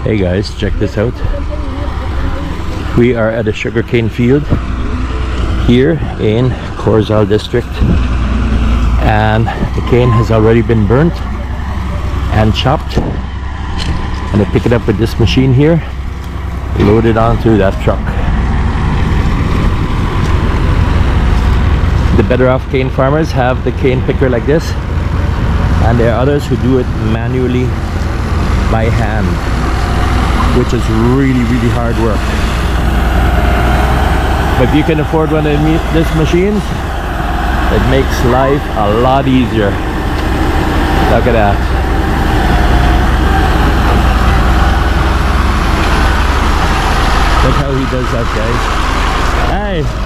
Hey guys, check this out. We are at a sugarcane field here in Corozal District, and the cane has already been burnt and chopped, and they pick it up with this machine here, load it onto that truck. The better off cane farmers have the cane picker like this, and there are others who do it manually by hand, which is really hard work. But if you can afford one of these machines, it makes life a lot easier. Look at that. Look how he does that, guys. Hey!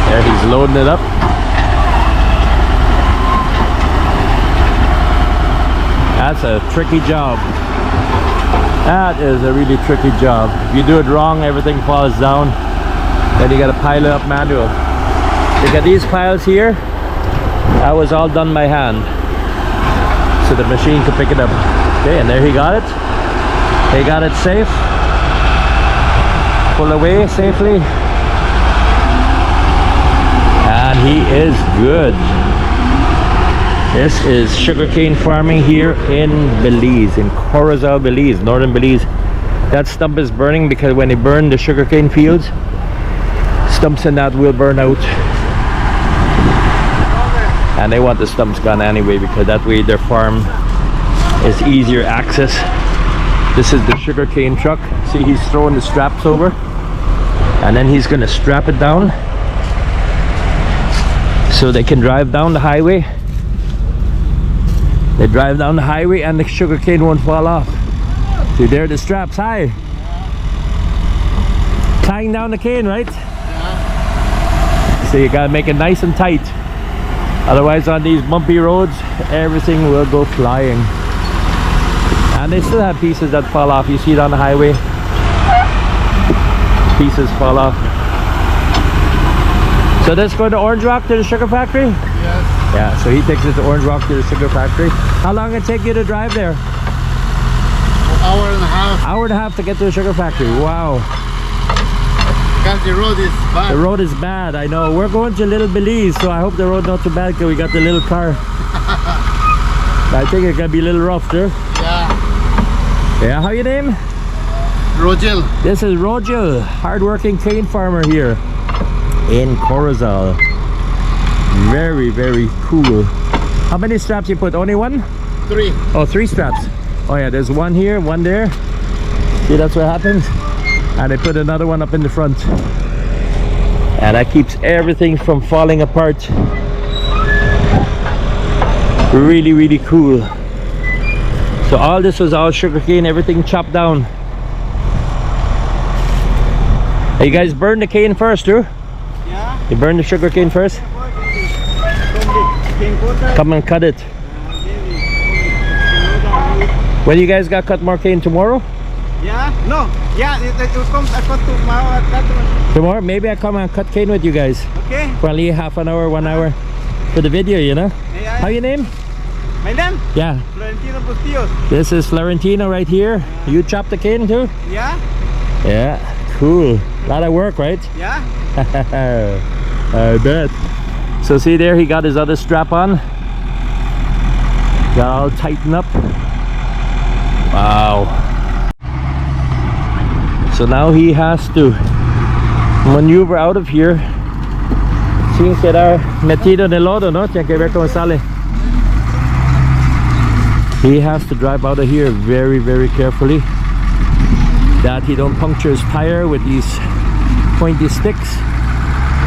There, he's loading it up. That's a tricky job. That is a really tricky job. If you do it wrong, everything falls down. Then you got to pile it up manual. You got these piles here. That was all done by hand, so the machine could pick it up. Okay, and there he got it. He got it safe. Pull away safely. And he is good. This is sugarcane farming here in Belize, in Corozal, Belize, northern Belize. That stump is burning because when they burn the sugarcane fields, stumps in that will burn out. And they want the stumps gone anyway, because that way their farm is easier access. This is the sugarcane truck. See, he's throwing the straps over, and then he's going to strap it down so they can drive down the highway. They drive down the highway and the sugarcane won't fall off. See, there are the straps. Hi. Tying down the cane, right? So you gotta make it nice and tight. Otherwise, on these bumpy roads, everything will go flying. And they still have pieces that fall off. You see it on the highway. Pieces fall off. So this going to Orange Rock to the sugar factory? Yes. Yeah, so he takes it to Orange Rock to the sugar factory. How long did it take you to drive there? An hour and a half. Hour and a half to get to the sugar factory. Wow. Because the road is bad. The road is bad, I know. We're going to Little Belize, so I hope the road not too bad because we got the little car. I think it's gonna be a little rough, sir. Yeah. Yeah, how your name? Rogel. This is Rogel, hard-working cane farmer here in Corozal. Very cool. How many straps you put? Only one? 3. Oh, 3 straps. Oh yeah, there's one here, one there. See, that's what happens. And they put another one up in the front, and that keeps everything from falling apart. Really cool. So all this was all sugarcane, everything chopped down. Hey, you guys burn the cane first, too? Yeah. You burn the sugar cane first? Come and cut it. When you guys got cut more cane tomorrow? Yeah. No. Yeah. It will come. I cut tomorrow. Tomorrow? Maybe I come and cut cane with you guys. Okay. For only half an hour, 1 hour for the video, you know? Yeah. How your name? My name? Yeah. Florentino Bustillos. This is Florentino right here. You chop the cane too? Yeah. Yeah. Cool. A lot of work, right? Yeah. I bet. So see there, he got his other strap on. Got all tightened up. Wow. So now he has to maneuver out of here sin quedar metido en el lodo, ¿no? Tiene que ver cómo sale. He has to drive out of here very carefully, that he don't puncture his tire with these pointy sticks,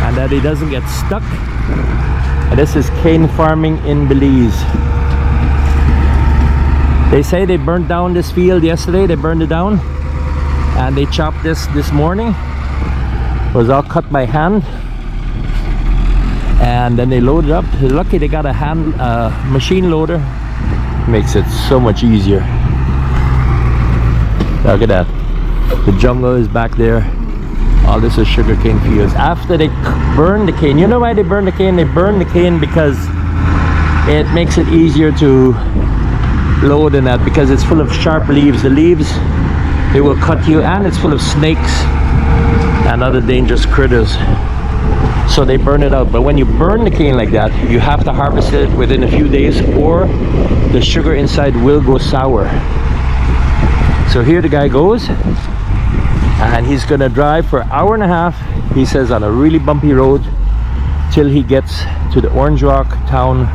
and that he doesn't get stuck. And this is cane farming in Belize. They say they burnt down this field yesterday. They burned it down, and they chopped this morning. It was all cut by hand, and then they loaded up. They're lucky they got a hand machine loader. Makes it so much easier. Look at that. The jungle is back there. All this is sugarcane fields. After they burn the cane, you know why they burn the cane? They burn the cane because it makes it easier to load in that, because it's full of sharp leaves. The leaves, they will cut you, and it's full of snakes and other dangerous critters. So they burn it out. But when you burn the cane like that, you have to harvest it within a few days, or the sugar inside will go sour. So here the guy goes, and he's gonna drive for an hour and a half, he says, on a really bumpy road till he gets to the Orange Rock Town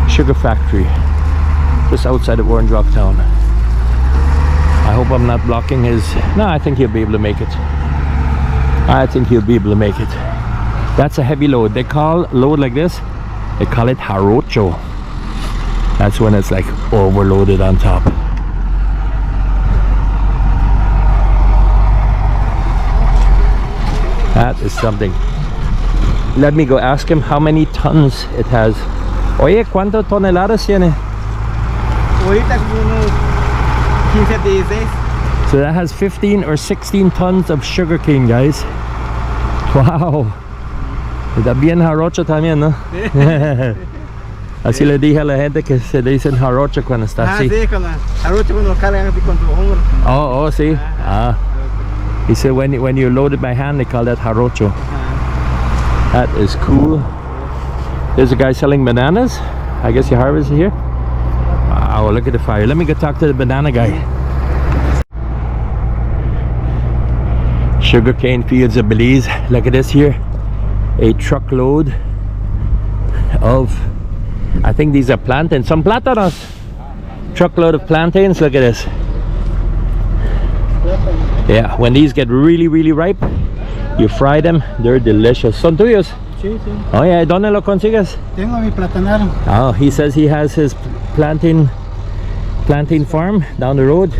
sugar factory, just outside of Orange Rock Town. I hope I'm not blocking his... No, I think he'll be able to make it. I think he'll be able to make it. That's a heavy load. They call load like this, they call it jarocho. That's when it's like overloaded on top. That is something. Let me go ask him how many tons it has. Oye, ¿cuántas toneladas tiene? Ahorita como unos 15, 16. So that has 15 or 16 tons of sugarcane, guys. Wow. Está bien jarocho también, ¿no? Así le dije a la gente que se le dicen jarocho cuando está así. Sí, con la jarocho cuando lo cargan así con tu hombro. Oh, sí. Ah. He said when you load it by hand, they call that jarocho. That is cool. There's a guy selling bananas. I guess you harvest it here. Wow, look at the fire. Let me go talk to the banana guy. Sugarcane fields of Belize. Look at this here. A truckload of, I think these are plantains. Some plátanos. Truckload of plantains. Look at this. Yeah, when these get really, really ripe, you fry them. They're delicious. ¿Son tuyos? Sí, sí. Oh yeah, ¿dónde lo consigues? Tengo mi platanero. Oh, he says he has his plantain farm down the road.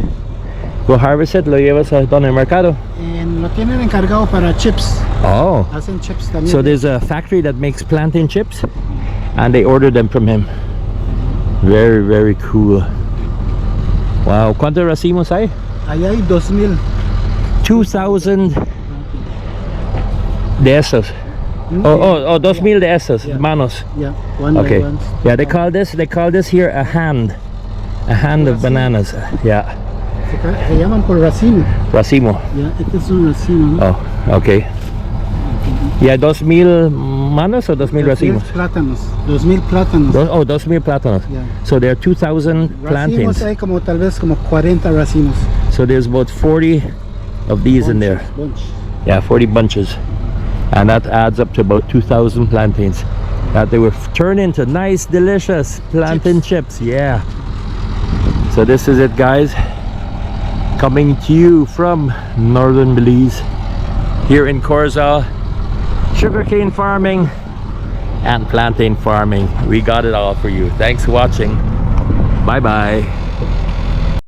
Go harvest it, lo llevas a donde el mercado. Lo tienen encargado para chips. Oh. Hacen chips también. So there's a factory that makes plantain chips, and they order them from him. Very, very cool. Wow, ¿cuántos racimos hay? Allá hay 2,000. 2,000 de esos. Oh, 2,000 de esos, Yeah. manos. Yeah, one Okay. by one. Yeah, they call this here a hand of bananas. Yeah, Se llaman por racimo. racimo. Ya, este es un racimo, ¿no? Oh, okay. Yeah, 2,000 manos or 2,000 racimos? Plátanos, 2,000 plátanos. 2,000 plátanos. Yeah. So there are 2,000 Racimos plantains. hay como tal vez como 40 racimos. So there's about 40 of these in there. Bunch. Yeah, 40 bunches. And that adds up to about 2,000 plantains that they will turn into nice, delicious plantain chips. Yeah. So this is it, guys. Coming to you from northern Belize, here in Corozal. Sugarcane farming and plantain farming. We got it all for you. Thanks for watching. Bye bye.